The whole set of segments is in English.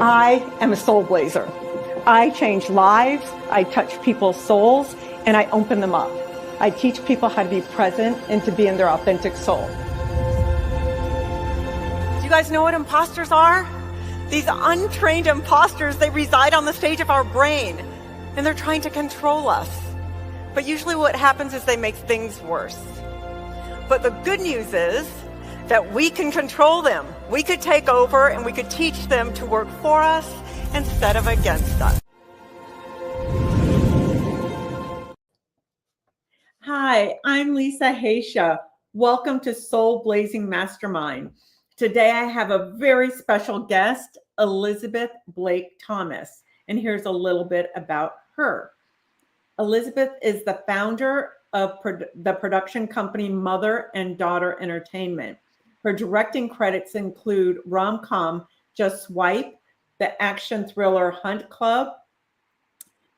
I am a soul blazer. I change lives, I touch people's souls, and I open them up. I teach people how to be present and to be in their authentic soul. Do you guys know what imposters are? These untrained imposters, they reside on the stage of our brain, and they're trying to control us. But usually what happens is they make things worse. But the good news is that we can control them. We could take over and we could teach them to work for us instead of against us. Hi, I'm Lisahaisha. Welcome to SoulBlazing Mastermind. Today I have a very special guest, Elizabeth Blake Thomas, and here's a little bit about her. Elizabeth is the founder of the production company Mother and Daughter Entertainment. Her directing credits include rom-com Just Swipe, the action thriller Hunt Club,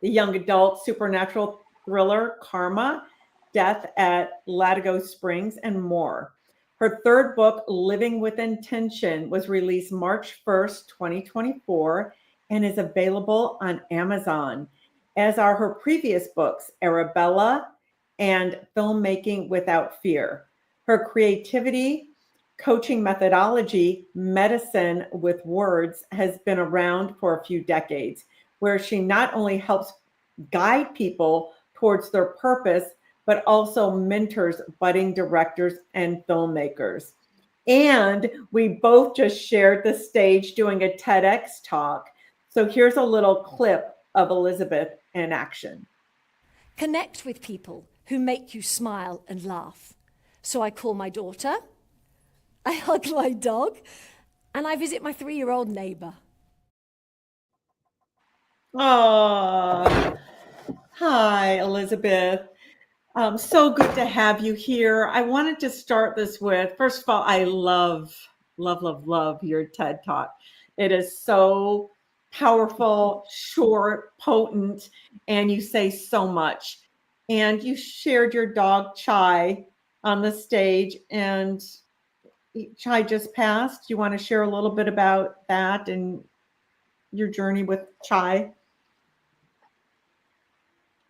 the young adult supernatural thriller Karma, Death at Latigo Springs, and more. Her third book, Living with Intention, was released March 1st, 2024, and is available on Amazon, as are her previous books, Arabella and Filmmaking Without Fear. Her creativity, coaching methodology, Medicine with Words, has been around for a few decades, where she not only helps guide people towards their purpose, but also mentors budding directors and filmmakers. And we both just shared the stage doing a TEDx talk. So here's a little clip of Elizabeth in action. Connect with people who make you smile and laugh. So I call my daughter, I hug my dog, and I visit my 3-year-old neighbor. Oh, hi, Elizabeth. So good to have you here. I wanted to start this with, first of all, I love your TED Talk. It is so powerful, short, potent, and you say so much. And you shared your dog, Chai, on the stage, and Chai just passed. You want to share a little bit about that and your journey with Chai?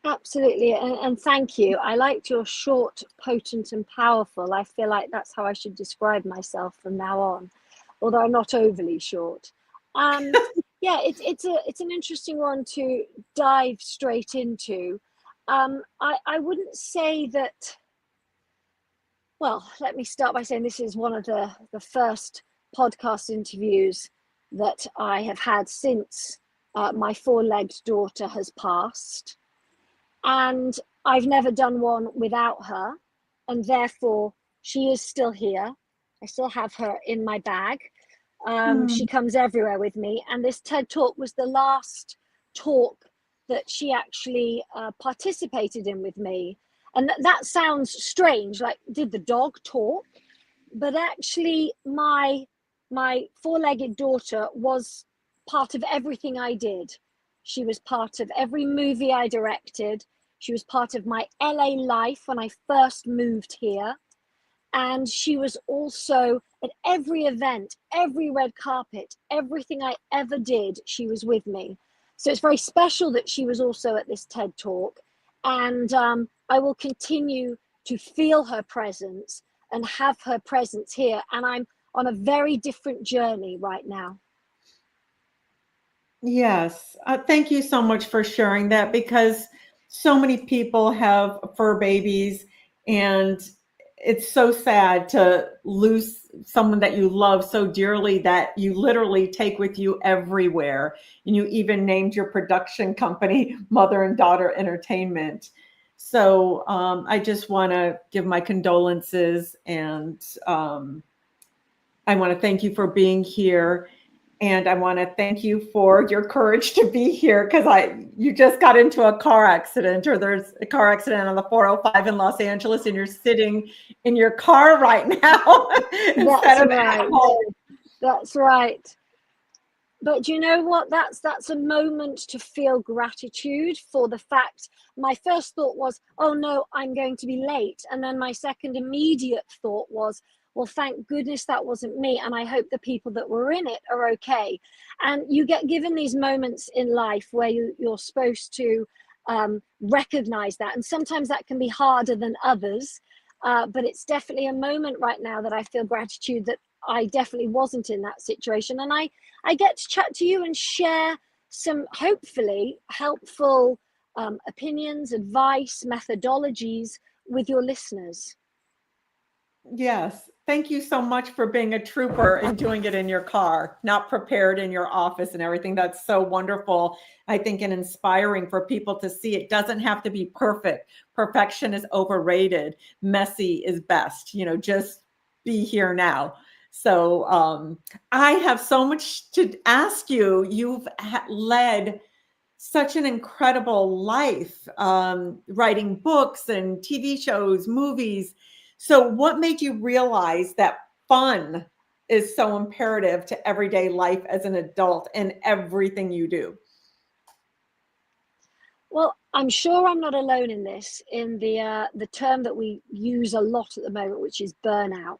Absolutely, and thank you. I liked your short, potent, and powerful. I feel like that's how I should describe myself from now on, although I'm not overly short. Yeah, it's an interesting one to dive straight into. I wouldn't say that. Well, let me start by saying this is one of the first podcast interviews that I have had since my 4-legged daughter has passed. And I've never done one without her, and therefore she is still here. I still have her in my bag. She comes everywhere with me, and this TED Talk was the last talk that she actually participated in with me. And that sounds strange, like, did the dog talk? But actually my 4-legged daughter was part of everything I did. She was part of every movie I directed. She was part of my LA life when I first moved here. And she was also at every event, every red carpet, everything I ever did, she was with me. So it's very special that she was also at this TED Talk. And I will continue to feel her presence and have her presence here. And I'm on a very different journey right now. Yes. Thank you so much for sharing that, because so many people have fur babies, and it's so sad to lose someone that you love so dearly that you literally take with you everywhere. And you even named your production company Mother and Daughter Entertainment. So I just want to give my condolences, and I want to thank you for being here. And I want to thank you for your courage to be here, because you just got into a car accident, or there's a car accident on the 405 in Los Angeles, and you're sitting in your car right now. That's right. That's right. But you know what? That's a moment to feel gratitude for the fact. My first thought was, oh no, I'm going to be late. And then my second immediate thought was, well, thank goodness that wasn't me. And I hope the people that were in it are okay. And you get given these moments in life where you're supposed to recognize that. And sometimes that can be harder than others. But it's definitely a moment right now that I feel gratitude that I definitely wasn't in that situation. And I get to chat to you and share some hopefully helpful opinions, advice, methodologies with your listeners. Yes. Thank you so much for being a trooper and doing it in your car, not prepared in your office and everything. That's so wonderful. I think and inspiring for people to see it doesn't have to be perfect. Perfection is overrated. Messy is best. Just be here now. So I have so much to ask you. You've led such an incredible life, writing books and TV shows, movies. So what made you realize that fun is so imperative to everyday life as an adult and everything you do? Well, I'm sure I'm not alone in this, in the term that we use a lot at the moment, which is burnout.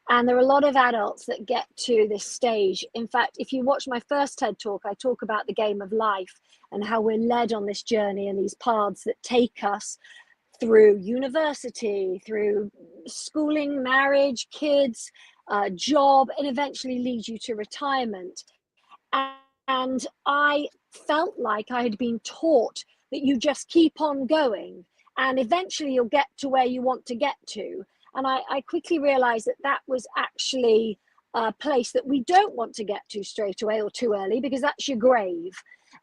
And there are a lot of adults that get to this stage. In fact, if you watch my first TED Talk, I talk about the game of life and how we're led on this journey and these paths that take us through university, through schooling, marriage, kids, job, and eventually lead you to retirement. And I felt like I had been taught that you just keep on going and eventually you'll get to where you want to get to. And I quickly realized that that was actually a place that we don't want to get to straight away or too early, because that's your grave.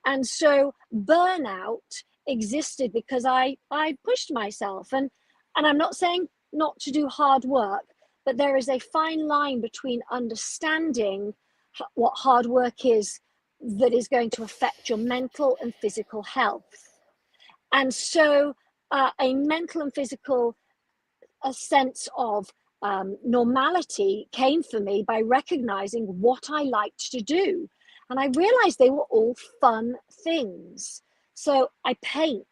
And so burnout existed because I pushed myself. And I'm not saying not to do hard work, but there is a fine line between understanding what hard work is that is going to affect your mental and physical health. And so a mental and physical a sense of normality came for me by recognizing what I liked to do. And I realized they were all fun things. So I paint,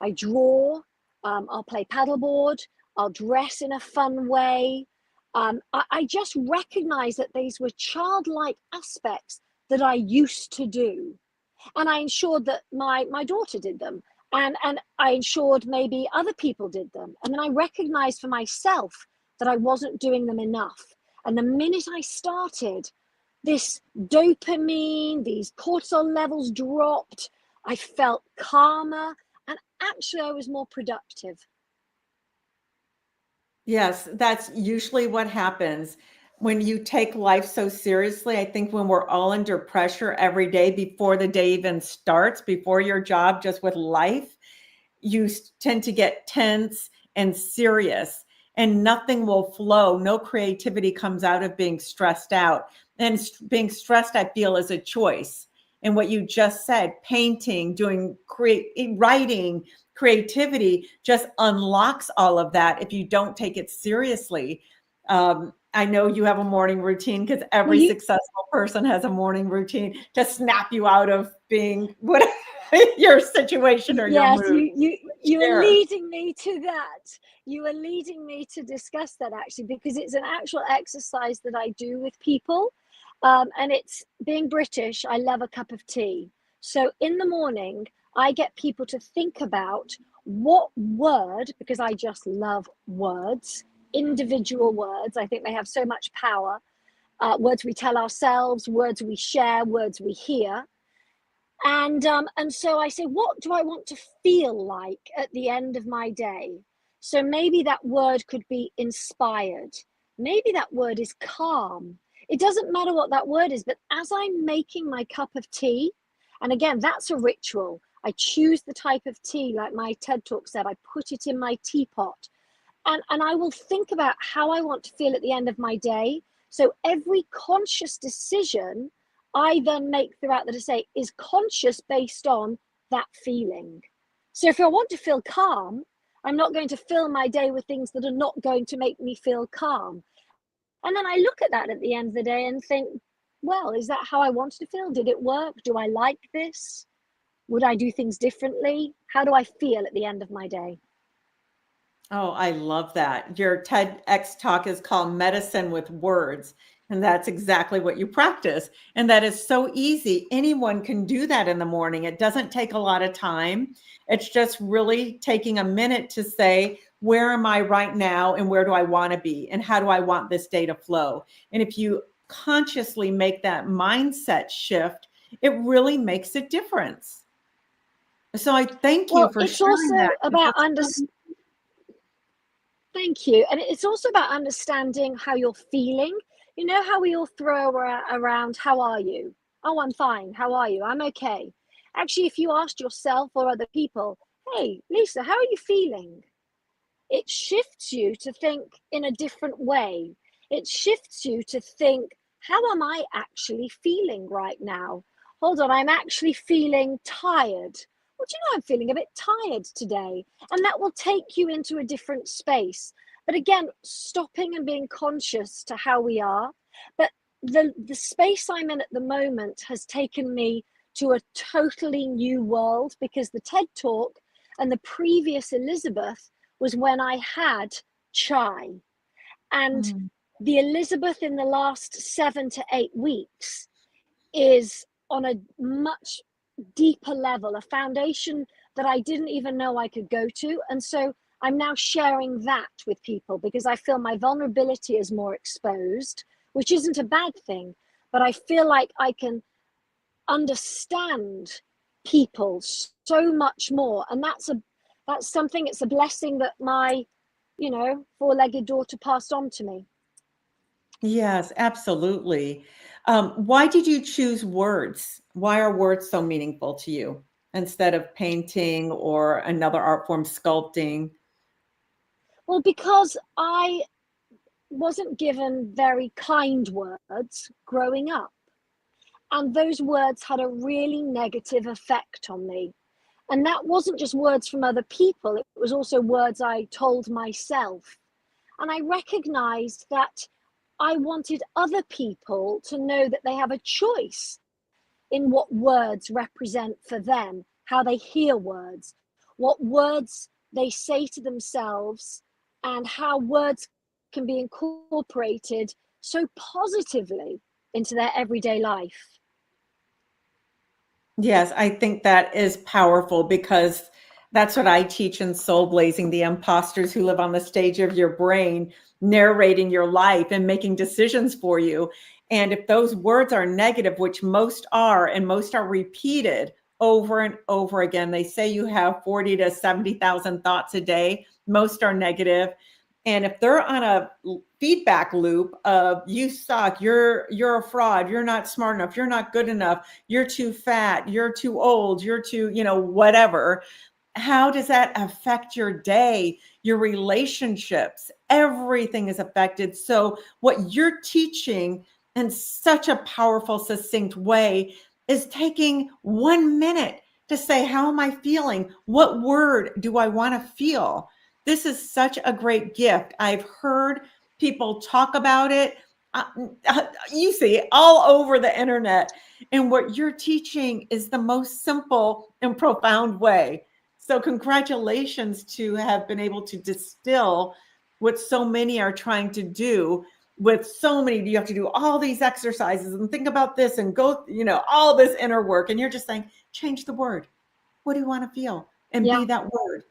I draw, I'll play paddleboard, I'll dress in a fun way. I just recognized that these were childlike aspects that I used to do. And I ensured that my daughter did them. And I ensured maybe other people did them. And then I recognized for myself that I wasn't doing them enough. And the minute I started, this dopamine, these cortisol levels dropped. I felt calmer. And actually, I was more productive. Yes, that's usually what happens when you take life so seriously. I think when we're all under pressure every day before the day even starts, before your job, just with life, you tend to get tense and serious and nothing will flow. No creativity comes out of being stressed out. And being stressed, I feel, is a choice. And what you just said, painting, writing, creativity just unlocks all of that if you don't take it seriously. I know you have a morning routine because every successful person has a morning routine to snap you out of being whatever your situation or your mood. You are leading me to that. You are leading me to discuss that actually, because it's an actual exercise that I do with people. And it's being British. I love a cup of tea. So in the morning, I get people to think about what word, because I just love words, individual words. I think they have so much power. Words we tell ourselves, words we share, words we hear. And so I say, what do I want to feel like at the end of my day? So maybe that word could be inspired. Maybe that word is calm. It doesn't matter what that word is, but as I'm making my cup of tea, and again, that's a ritual. I choose the type of tea, like my TED Talk said, I put it in my teapot. And I will think about how I want to feel at the end of my day. So every conscious decision I then make throughout the day is conscious based on that feeling. So if I want to feel calm, I'm not going to fill my day with things that are not going to make me feel calm. And then I look at that at the end of the day and think, well, is that how I wanted to feel? Did it work? Do I like this? Would I do things differently? How do I feel at the end of my day? Oh, I love that. Your TEDx talk is called Medicine with Words. And that's exactly what you practice. And that is so easy. Anyone can do that in the morning. It doesn't take a lot of time. It's just really taking a minute to say, where am I right now? And where do I want to be? And how do I want this day to flow? And if you consciously make that mindset shift, it really makes a difference. So I thank you Well, for it's sharing also that. about That's thank you. And it's also about understanding how you're feeling. You know how we all throw around, how are you? Oh, I'm fine. How are you? I'm okay. Actually, if you asked yourself or other people, hey, Lisa, how are you feeling? It shifts you to think in a different way. It shifts you to think, how am I actually feeling right now? Hold on, I'm actually feeling tired. Well, do you know, I'm feeling a bit tired today. And that will take you into a different space. But again, stopping and being conscious to how we are. But the space I'm in at the moment has taken me to a totally new world, because the TED Talk and the previous Elizabeth was when I had chai. And Mm. the Elizabeth in the last 7 to 8 weeks is on a much deeper level, a foundation that I didn't even know I could go to. And so I'm now sharing that with people, because I feel my vulnerability is more exposed, which isn't a bad thing, but I feel like I can understand people so much more. And that's something, it's a blessing that my, you know, four-legged daughter passed on to me. Yes, absolutely. Why did you choose words? Why are words so meaningful to you instead of painting or another art form, sculpting? Well, because I wasn't given very kind words growing up, and those words had a really negative effect on me. And that wasn't just words from other people, it was also words I told myself. And I recognized that I wanted other people to know that they have a choice in what words represent for them, how they hear words, what words they say to themselves, and how words can be incorporated so positively into their everyday life. Yes, I think that is powerful because that's what I teach in Soul Blazing, the imposters who live on the stage of your brain, narrating your life and making decisions for you. And if those words are negative, which most are, and most are repeated over and over again, they say you have 40 to 70,000 thoughts a day. Most are negative. And if they're on a feedback loop of you suck, you're a fraud, you're not smart enough, you're not good enough, you're too fat, you're too old, you're too, whatever. How does that affect your day, your relationships? Everything is affected. So what you're teaching in such a powerful, succinct way is taking 1 minute to say, how am I feeling? What word do I want to feel? This is such a great gift. I've heard people talk about it. You see it all over the internet. And what you're teaching is the most simple and profound way. So, congratulations to have been able to distill what so many are trying to do. With so many, you have to do all these exercises and think about this and go, all this inner work. And you're just saying, change the word. What do you want to feel? And be Yeah. that word.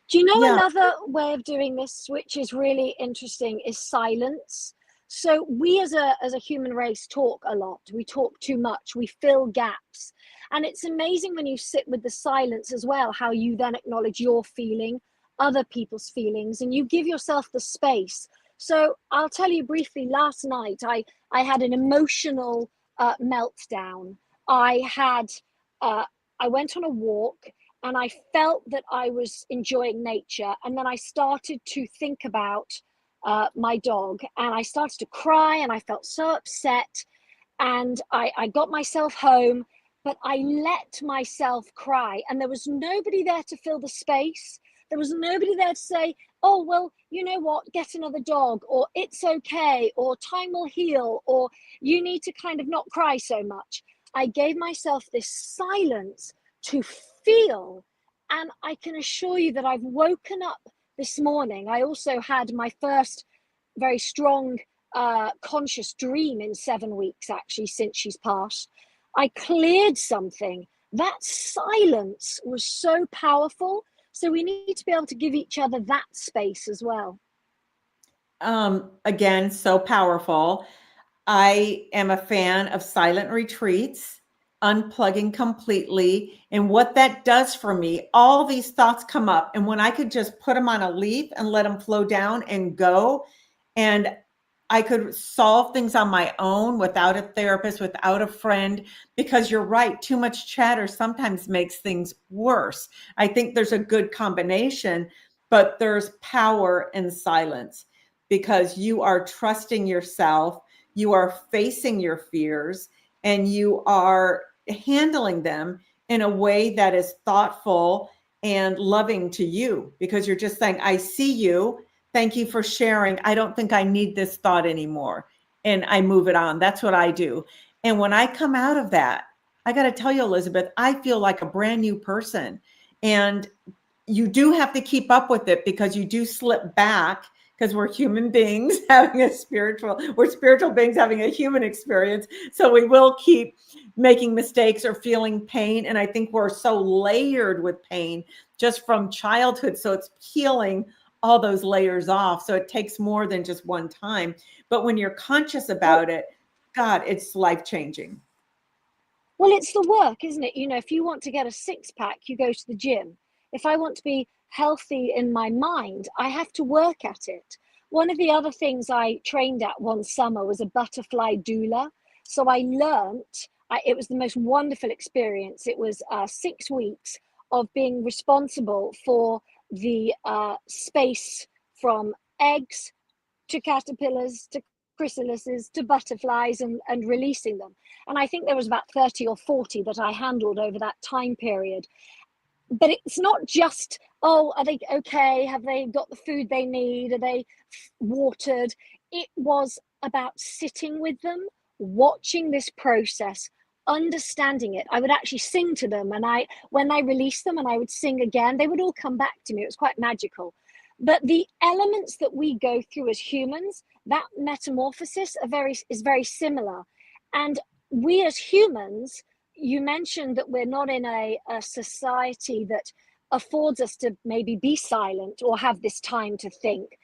Do you know Yeah. another way of doing this, which is really interesting, is silence? So we as a human race talk a lot. We talk too much. We fill gaps. And it's amazing when you sit with the silence as well, how you then acknowledge your feeling, other people's feelings, and you give yourself the space. So I'll tell you briefly, last night I had an emotional meltdown. I had I went on a walk, and I felt that I was enjoying nature. And then I started to think about my dog, and I started to cry, and I felt so upset. And I got myself home, but I let myself cry. And there was nobody there to fill the space. There was nobody there to say, oh, well, you know what, get another dog, or it's okay, or time will heal, or you need to kind of not cry so much. I gave myself this silence to feel, And I can assure you that I've woken up this morning. I also had my first very strong conscious dream in 7 weeks, actually, since she's passed. I cleared something. That silence was so powerful. So we need to be able to give each other that space as well. Again, so powerful. I am a fan of silent retreats, unplugging completely. And what that does for me, all these thoughts come up. And when I could just put them on a leaf and let them flow down and go, and I could solve things on my own without a therapist, without a friend, because you're right, too much chatter sometimes makes things worse. I think there's a good combination, but there's power in silence because you are trusting yourself, you are facing your fears, and you are handling them in a way that is thoughtful and loving to you, because you're just saying, I see you. Thank you for sharing. I don't think I need this thought anymore. And I move it on. That's what I do. And when I come out of that, I got to tell you, Elizabeth, I feel like a brand new person. And you do have to keep up with it because you do slip back, because we're human beings we're spiritual beings having a human experience. So we will keep making mistakes or feeling pain. And I think we're so layered with pain just from childhood. So it's healing all those layers off. So it takes more than just one time. But when you're conscious about it, God, it's life-changing. Well, it's the work, isn't it? You know, if you want to get a six-pack, you go to the gym. If I want to be healthy in my mind, I have to work at it. One of the other things I trained at one summer was a butterfly doula. So I learnt, it was the most wonderful experience. It was 6 weeks of being responsible for the space from eggs to caterpillars to chrysalises to butterflies and releasing them. And I think there was about 30 or 40 that I handled over that time period. But it's not just, oh, are they okay? Have they got the food they need? Are they watered? It was about sitting with them, watching this process, understanding it. I would actually sing to them, and when I released them and I would sing again, they would all come back to me. It was quite magical. But the elements that we go through as humans, that metamorphosis is very similar. And we as humans, you mentioned that we're not in a society that affords us to maybe be silent or have this time to think.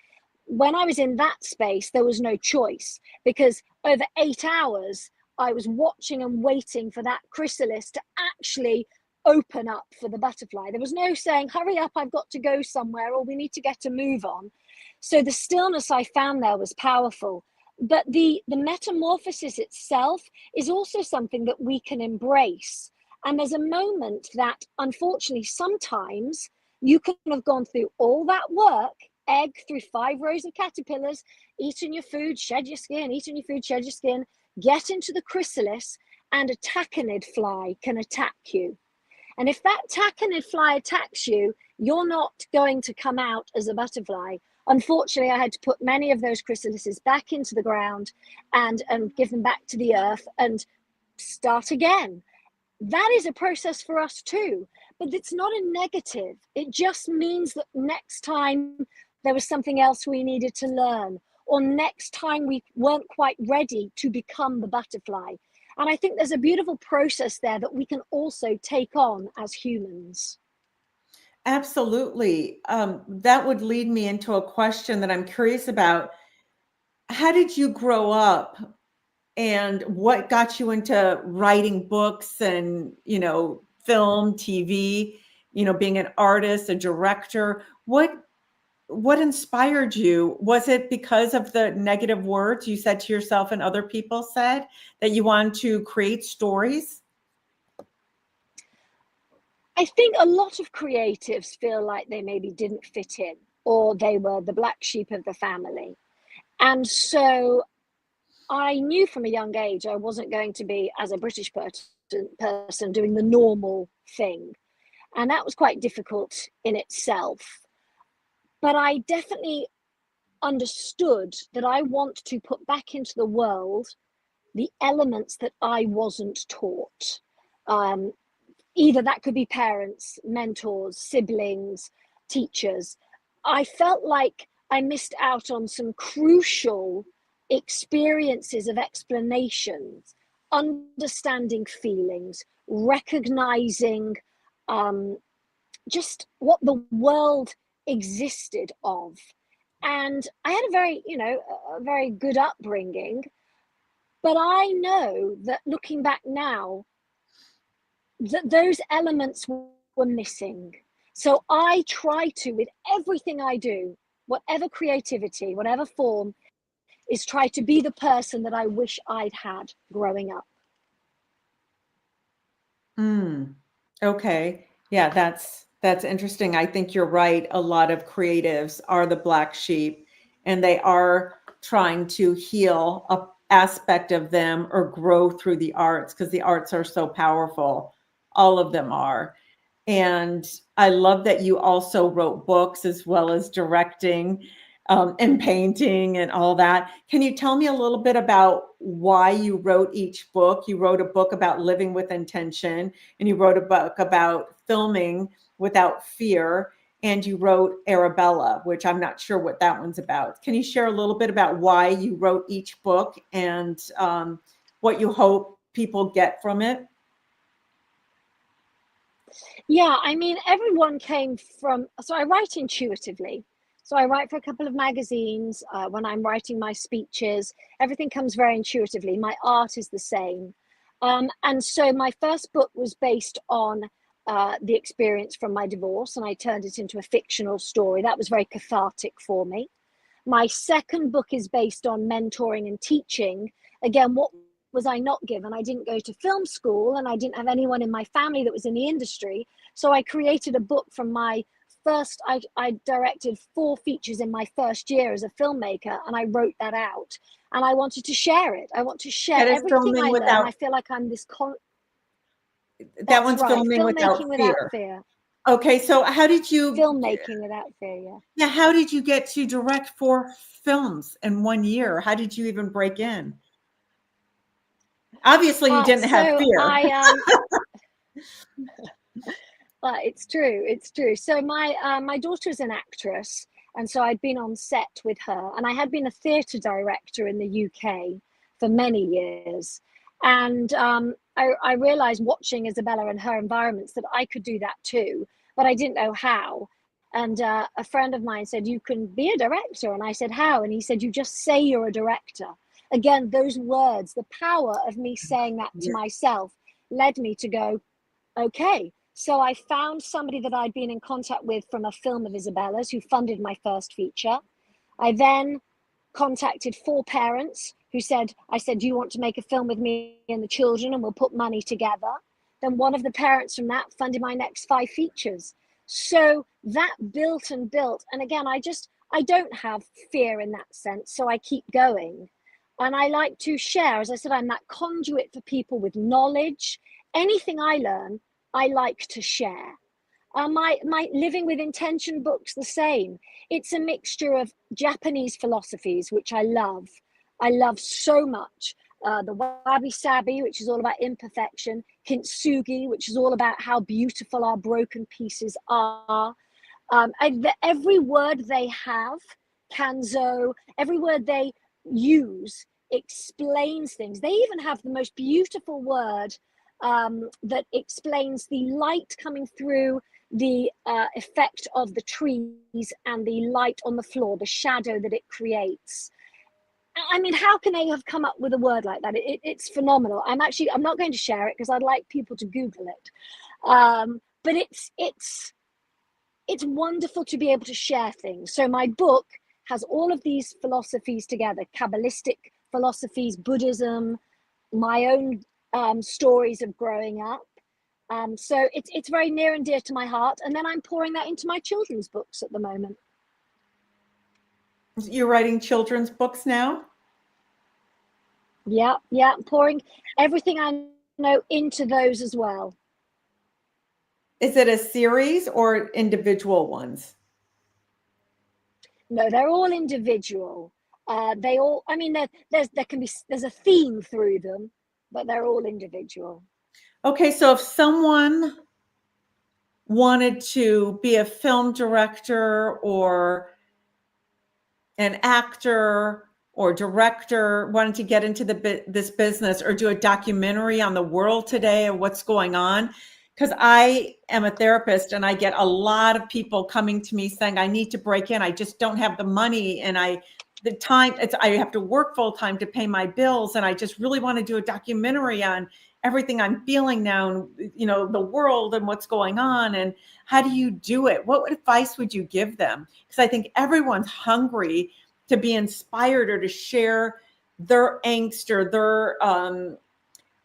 When I was in that space, there was no choice, because over 8 hours, I was watching and waiting for that chrysalis to actually open up for the butterfly. There was no saying, hurry up, I've got to go somewhere, or we need to get a move on. So the stillness I found there was powerful. But the metamorphosis itself is also something that we can embrace. And there's a moment that, unfortunately, sometimes you can have gone through all that work, egg through 5 rows of caterpillars, eating your food, shed your skin, eating your food, shed your skin, get into the chrysalis, and a taconid fly can attack you. And if that taconid fly attacks you, you're not going to come out as a butterfly. Unfortunately, I had to put many of those chrysalises back into the ground and give them back to the earth and start again. That is a process for us too, but it's not a negative. It just means that next time there was something else we needed to learn, or next time we weren't quite ready to become the butterfly. And I think there's a beautiful process there that we can also take on as humans. Absolutely. That would lead me into a question that I'm curious about. How did you grow up, and what got you into writing books and, film, TV, being an artist, a director? What inspired you? Was it because of the negative words you said to yourself and other people said that you wanted to create stories? I think a lot of creatives feel like they maybe didn't fit in, or they were the black sheep of the family. And so I knew from a young age I wasn't going to be, as a British person, doing the normal thing. And that was quite difficult in itself. But I definitely understood that I want to put back into the world the elements that I wasn't taught. either that could be parents, mentors, siblings, teachers. I felt like I missed out on some crucial experiences of explanations, understanding feelings, recognizing just what the world existed of. And I had a very, a very good upbringing, but I know that looking back now, that those elements were missing. So I try to, with everything I do, whatever creativity, whatever form, is try to be the person that I wish I'd had growing up. Okay. Yeah, that's interesting. I think you're right. A lot of creatives are the black sheep, and they are trying to heal a aspect of them or grow through the arts, because the arts are so powerful. All of them are. And I love that you also wrote books as well as directing, and painting and all that. Can you tell me a little bit about why you wrote each book? You wrote a book about living with intention, and you wrote a book about filming without fear, and you wrote Arabella, which I'm not sure what that one's about. Can you share a little bit about why you wrote each book and what you hope people get from it? Yeah, I mean, everyone came from, so I write intuitively. So I write for a couple of magazines. When I'm writing my speeches, everything comes very intuitively. My art is the same. And so my first book was based on the experience from my divorce, and I turned it into a fictional story. That was very cathartic for me. My second book is based on mentoring and teaching. Again, what was I not given? I didn't go to film school, and I didn't have anyone in my family that was in the industry. So I created a book from my first, I directed 4 features in my first year as a filmmaker, and I wrote that out. And I wanted to share it. I want to share That is everything filming I learn. without, I feel like I'm this, that that's one's right, filming without filmmaking without fear. fear. Okay, so how did you, Filmmaking without fear, yeah. yeah, how did you get to direct 4 films in 1 year? How did you even break in? Obviously, you didn't have So fear. I it's true. It's true. So my daughter is an actress, and so I'd been on set with her, and I had been a theatre director in the UK for many years, and I realised watching Isabella and her environments that I could do that too, but I didn't know how. And a friend of mine said, "You can be a director," and I said, "How?" And he said, "You just say you're a director." Again, those words, the power of me saying that to Yeah. myself led me to go, okay. So I found somebody that I'd been in contact with from a film of Isabella's who funded my first feature. I then contacted 4 parents who said, I said, "Do you want to make a film with me and the children, and we'll put money together?" Then one of the parents from that funded my next 5 features. So that built and built. And again, I don't have fear in that sense. So I keep going. And I like to share, as I said, I'm that conduit for people with knowledge. Anything I learn, I like to share. My Living with Intention book's the same. It's a mixture of Japanese philosophies, which I love. I love so much. The Wabi Sabi, which is all about imperfection. Kintsugi, which is all about how beautiful our broken pieces are. Every word they have, Kanzo, every word they use explains things. They even have the most beautiful word that explains the light coming through the effect of the trees and the light on the floor, the shadow that it creates. I mean, how can they have come up with a word like that? It's phenomenal. I'm not going to share it because I'd like people to Google it. But it's wonderful to be able to share things. So my book has all of these philosophies together: Kabbalistic philosophies, Buddhism, my own stories of growing up. So it's very near and dear to my heart. And then I'm pouring that into my children's books at the moment. You're writing children's books now? Yeah, pouring everything I know into those as well. Is it a series or individual ones? No, they're all individual. They all, I mean, there's a theme through them, but they're all individual. Okay, so if someone wanted to be a film director or an actor or director, wanted to get into this business or do a documentary on the world today and what's going on, because I am a therapist and I get a lot of people coming to me saying, I need to break in. I just don't have the money and I have to work full time to pay my bills. And I just really want to do a documentary on everything I'm feeling now and, the world and what's going on. And how do you do it? What advice would you give them? Because I think everyone's hungry to be inspired or to share their angst or their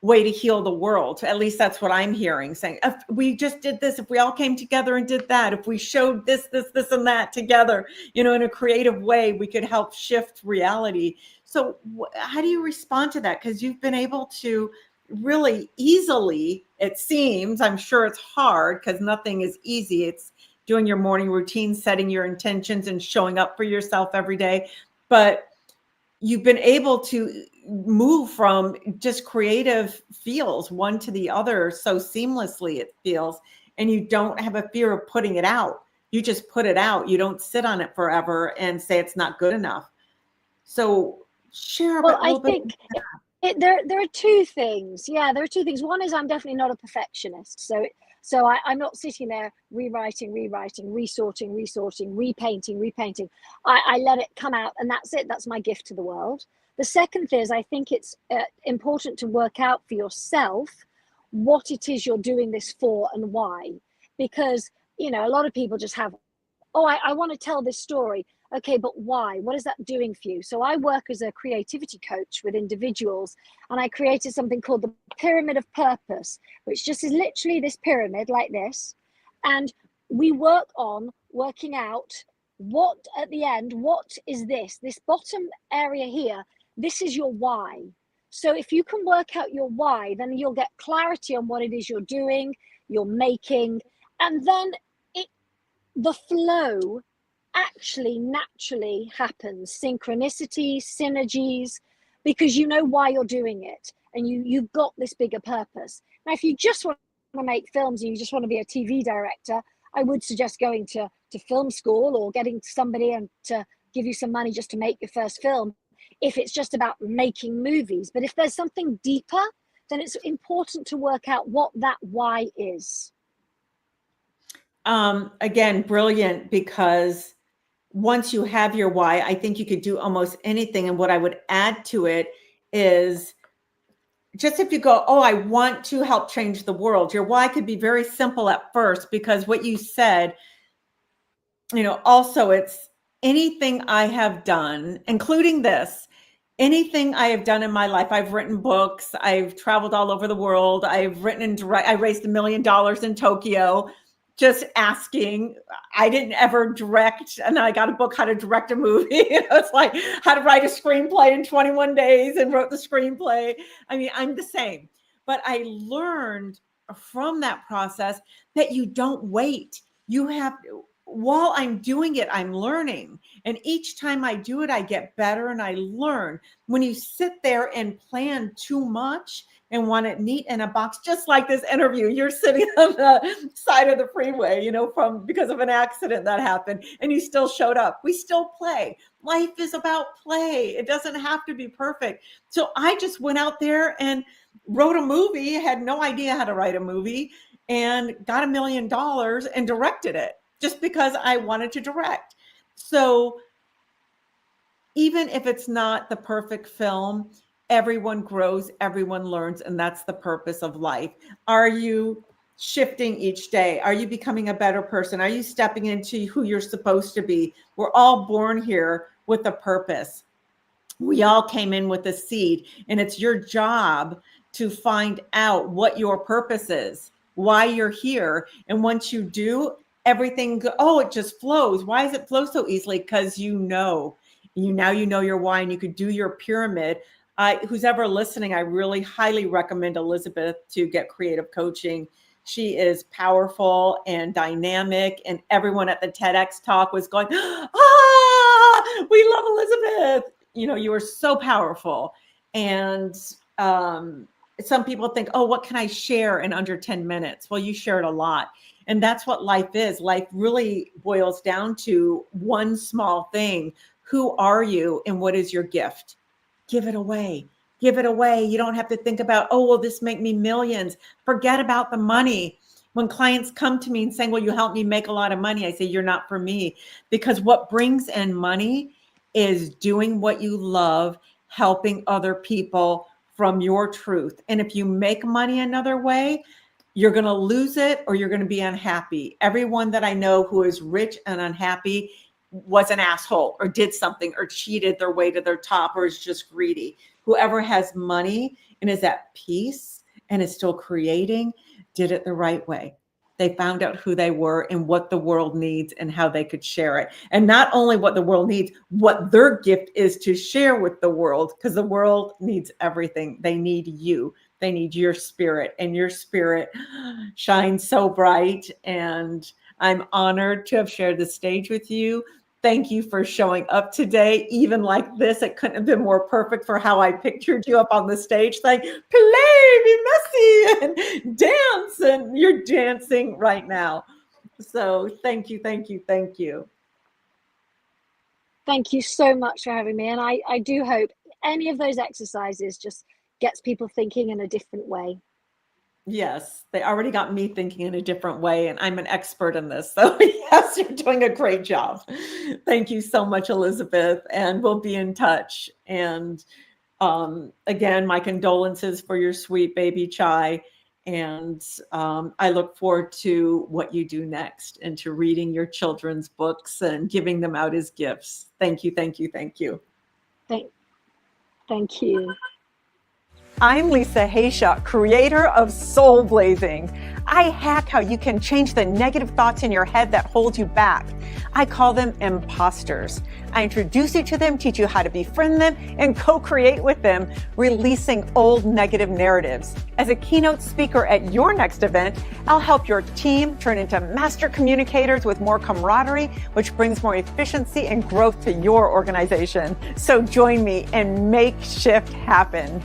way to heal the world. At least that's what I'm hearing, saying, if we just did this, if we all came together and did that, if we showed this, and that together, in a creative way, we could help shift reality. So how do you respond to that? Because you've been able to really easily, it seems, I'm sure it's hard because nothing is easy. It's doing your morning routine, setting your intentions and showing up for yourself every day. But you've been able to move from just creative feels one to the other so seamlessly, it feels, and you don't have a fear of putting it out. You just put it out. You don't sit on it forever and say it's not good enough. So share a little bit. There are two things. Yeah, there are two things. One is I'm definitely not a perfectionist. So I'm not sitting there rewriting, resorting, repainting. I let it come out and that's it. That's my gift to the world. The second thing is I think it's important to work out for yourself what it is you're doing this for and why. Because, a lot of people just have, I want to tell this story. Okay, but why? What is that doing for you? So I work as a creativity coach with individuals, and I created something called the Pyramid of Purpose, which just is literally this pyramid like this. And we work on working out what at the end, what is this bottom area here? This is your why. So if you can work out your why, then you'll get clarity on what it is you're doing, you're making, and then the flow actually naturally happens. Synchronicity, synergies, because you know why you're doing it and you've got this bigger purpose. Now, if you just want to make films and you just want to be a TV director, I would suggest going to film school or getting somebody and to give you some money just to make your first film, if it's just about making movies. But if there's something deeper, then it's important to work out what that why is. Again, brilliant, because once you have your why, I think you could do almost anything. And what I would add to it is just if you go, I want to help change the world, your why could be very simple at first, because what you said, also it's anything I have done, including this, anything I have done in my life. I've written books. I've traveled all over the world. I've written and I raised $1 million in Tokyo. Just asking. I didn't ever direct, and I got a book, How to Direct a Movie. It's like how to write a screenplay in 21 days and wrote the screenplay. I mean, I'm the same. But I learned from that process that you don't wait. You have, while I'm doing it, I'm learning. And each time I do it, I get better and I learn. When you sit there and plan too much, and want it neat in a box, just like this interview. You're sitting on the side of the freeway, because of an accident that happened, and you still showed up. We still play. Life is about play. It doesn't have to be perfect. So I just went out there and wrote a movie, had no idea how to write a movie, and got $1 million and directed it just because I wanted to direct. So even if it's not the perfect film, everyone grows, everyone learns, and that's the purpose of life. Are you shifting each day? Are you becoming a better person? Are you stepping into who you're supposed to be? We're all born here with a purpose. We all came in with a seed, and it's your job to find out what your purpose is, why you're here. And once you do, everything, it just flows. Why does it flow so easily? Because you know your why, and you could do your pyramid. Who's ever listening, I really highly recommend Elizabeth to get creative coaching. She is powerful and dynamic, and everyone at the TEDx talk was going, we love Elizabeth. You are so powerful. And some people think, oh, what can I share in under 10 minutes? Well, you shared a lot. And that's what life is. Life really boils down to one small thing. Who are you and what is your gift? Give it away. Give it away. You don't have to think about, oh, will this make me millions? Forget about the money. When clients come to me and saying, will you help me make a lot of money? I say, you're not for me. Because what brings in money is doing what you love, helping other people from your truth. And if you make money another way, you're going to lose it or you're going to be unhappy. Everyone that I know who is rich and unhappy was an asshole or did something or cheated their way to their top or is just greedy. Whoever has money and is at peace and is still creating did it the right way. They found out who they were and what the world needs and how they could share it. And not only what the world needs, what their gift is to share with the world, because the world needs everything. They need you. They need your spirit, and your spirit shines so bright. And I'm honored to have shared the stage with you. Thank you for showing up today. Even like this, it couldn't have been more perfect for how I pictured you up on the stage, like play, be messy, and dance. And you're dancing right now. So thank you, thank you, thank you. Thank you so much for having me. And I do hope any of those exercises just gets people thinking in a different way. Yes, they already got me thinking in a different way, and I'm an expert in this. So yes, you're doing a great job. Thank you so much, Elizabeth, and we'll be in touch. And again, my condolences for your sweet baby Chai. And I look forward to what you do next and to reading your children's books and giving them out as gifts. Thank you, thank you, thank you. Thank you. I'm Lisahaisha, creator of SoulBlazing. I hack how you can change the negative thoughts in your head that hold you back. I call them impostors. I introduce you to them, teach you how to befriend them, and co-create with them, releasing old negative narratives. As a keynote speaker at your next event, I'll help your team turn into master communicators with more camaraderie, which brings more efficiency and growth to your organization. So join me and make shift happen.